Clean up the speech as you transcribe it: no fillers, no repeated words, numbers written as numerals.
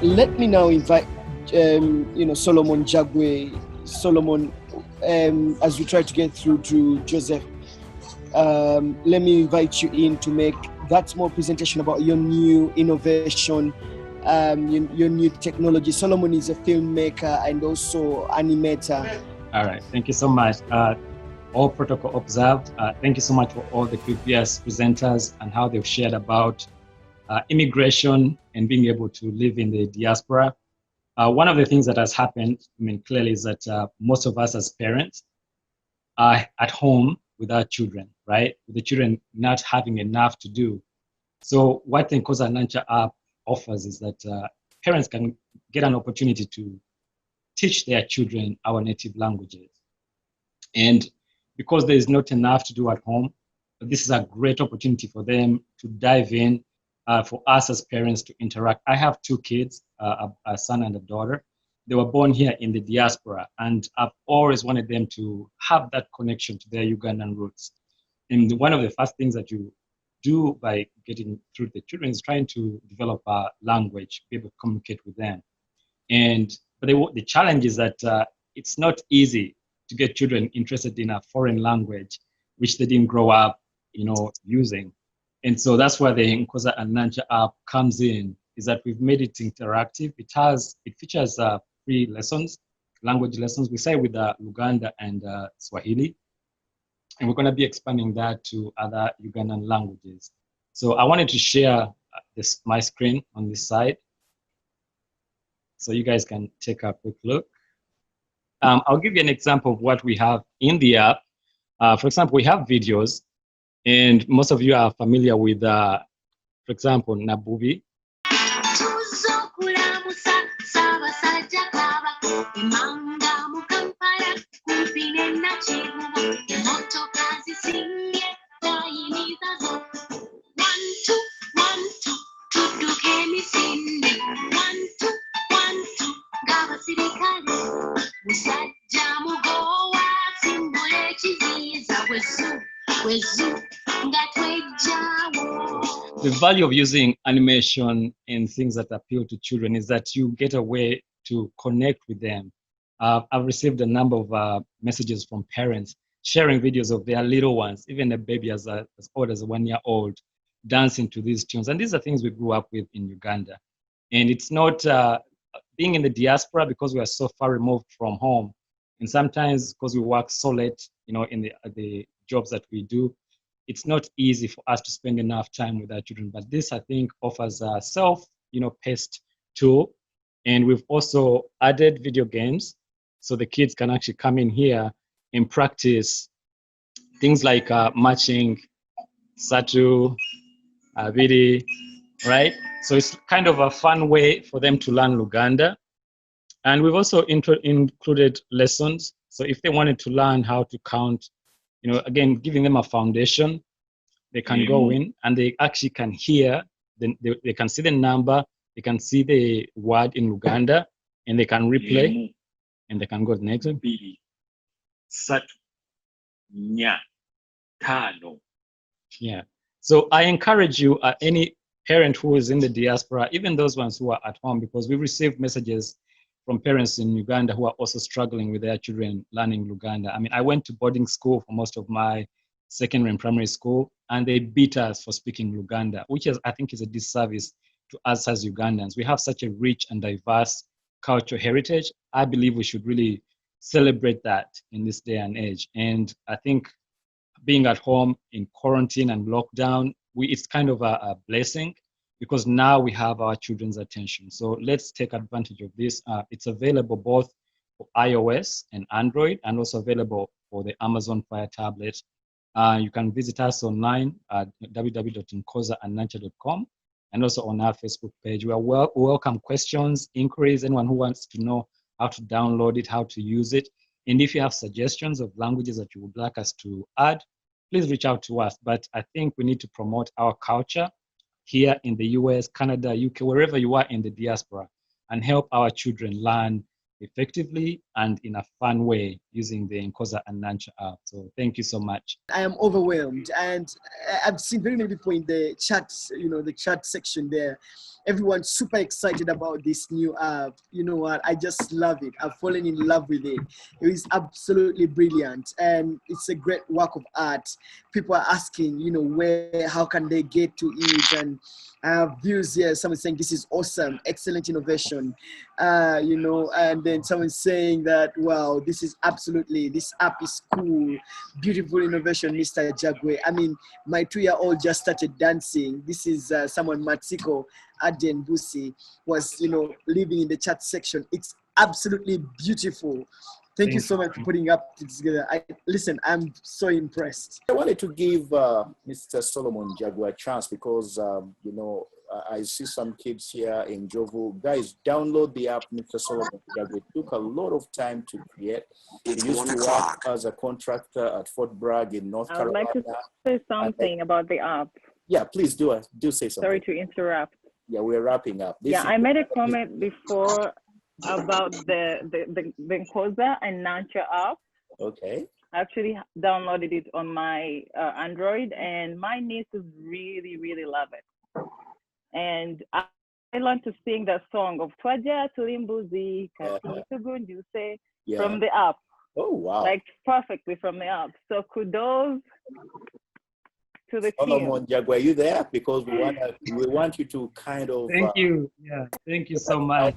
let me now invite, Solomon Jagwe. Solomon, as we try to get through to Joseph, let me invite you in to make that small presentation about your new innovation, your new technology. Solomon is a filmmaker and also animator. All right, thank you so much. All protocol observed. Thank you so much for all the previous presenters and how they've shared about immigration and being able to live in the diaspora. One of the things that has happened, clearly, is that most of us as parents are at home with our children, right? With the children not having enough to do. So what the Nkoza and Nankya app offers is that parents can get an opportunity to teach their children our native languages. And because there is not enough to do at home, this is a great opportunity for them to dive in, for us as parents to interact. I have two kids, a son and a daughter. They were born here in the diaspora, and I've always wanted them to have that connection to their Ugandan roots. And one of the first things that you do by getting through the children is trying to develop a language, be able to communicate with them. But the challenge is that it's not easy to get children interested in a foreign language, which they didn't grow up, using. And so that's where the Nkoza and Nankya app comes in, is that we've made it interactive. It features free lessons, language lessons. We say with Luganda and Swahili. And we're going to be expanding that to other Ugandan languages. So I wanted to share my screen on this side, so you guys can take a quick look. I'll give you an example of what we have in the app. For example, we have videos, and most of you are familiar with, for example, Nabubi. The value of using animation and things that appeal to children is that you get a way to connect with them. I've received a number of messages from parents sharing videos of their little ones, even a baby as old as 1 year old, dancing to these tunes. And these are things we grew up with in Uganda. And it's not being in the diaspora, because we are so far removed from home. And sometimes because we work so late, in the jobs that we do, it's not easy for us to spend enough time with our children. But this, I think, offers a self-paced tool. And we've also added video games, so the kids can actually come in here and practice things like matching, Satu, Vidi, right? So it's kind of a fun way for them to learn Luganda. And we've also included lessons. So if they wanted to learn how to count, again, giving them a foundation, they can go in and they actually can hear, they can see the number, they can see the word in Luganda, and they can replay, and they can go to the next one. Satu, nya, tano. Yeah. So I encourage you, any parent who is in the diaspora, even those ones who are at home, because we received messages from parents in Uganda who are also struggling with their children learning Luganda. I went to boarding school for most of my secondary and primary school, and they beat us for speaking Luganda, which I think is a disservice to us as Ugandans. We have such a rich and diverse cultural heritage. I believe we should really celebrate that in this day and age. And I think being at home in quarantine and lockdown, it's kind of a blessing, because now we have our children's attention. So let's take advantage of this. It's available both for iOS and Android, and also available for the Amazon Fire tablet. You can visit us online at www.nkozaandnankya.com, and also on our Facebook page. We welcome questions, inquiries, anyone who wants to know how to download it, how to use it. And if you have suggestions of languages that you would like us to add, please reach out to us. But I think we need to promote our culture here in the US, Canada, UK, wherever you are in the diaspora, and help our children learn effectively and in a fun way. using the Nkoza and Nankya app. So thank you so much. I am overwhelmed, and I've seen very many people in the chat, the chat section there. Everyone's super excited about this new app. You know what? I just love it. I've fallen in love with it. It is absolutely brilliant, and it's a great work of art. People are asking, how can they get to it? And I have views here. Someone saying this is awesome, excellent innovation, and then someone saying that, wow, this app is cool, beautiful innovation, Mr. Jagwe. I mean, my 2-year-old just started dancing. This is someone, Matsiko Aden Busi, was, living in the chat section. It's absolutely beautiful. Thank you so much for putting up together. I'm so impressed. I wanted to give Mr. Solomon Jagwe a chance because, I see some kids here in Jovu. Guys, download the app, Mr. Solomon Jagwe. It took a lot of time to create. He used to work as a contractor at Fort Bragg in North Carolina. I would like to say something about the app. Yeah, please do say something. Sorry to interrupt. Yeah, we're wrapping up. I made a comment before about the Nkoza and Nankya app. Okay. I actually downloaded it on my Android, and my nieces really, really love it. And I learned to sing that song of Twaja Tulimbuzi Kati Tugunjuse from the app. Oh, wow. Like perfectly from the app. So kudos to the Solomon team. Jagwe, are you there? Because we want you to kind of... Thank you. Yeah, thank you so much.